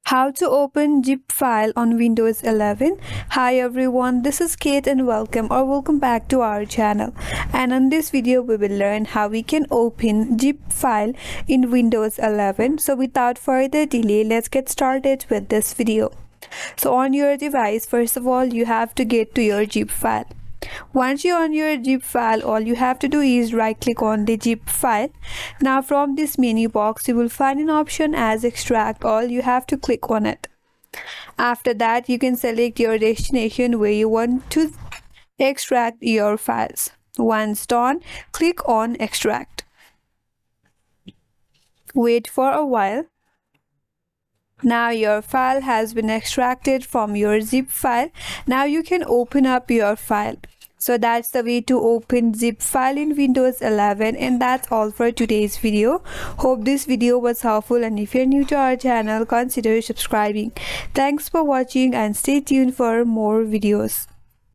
How to open zip file on Windows 11. Hi everyone, this is Kate and welcome back to our channel. And in this video we will learn how we can open zip file in Windows 11. So without further delay, let's get started with this video. So on your device, first of all, you have to get to your zip file. Once you're on your zip file, all you have to do is right click on the zip file. Now from this menu box you will find an option as extract. All you have to click on it. After that, you can select your destination where you want to extract your files. Once done, click on extract. Wait for a while. Now your file has been extracted from your zip file. Now you can open up your file. So that's the way to open zip file in Windows 11, and that's all for today's video. Hope this video was helpful, and if you're new to our channel, consider subscribing. Thanks for watching and stay tuned for more videos.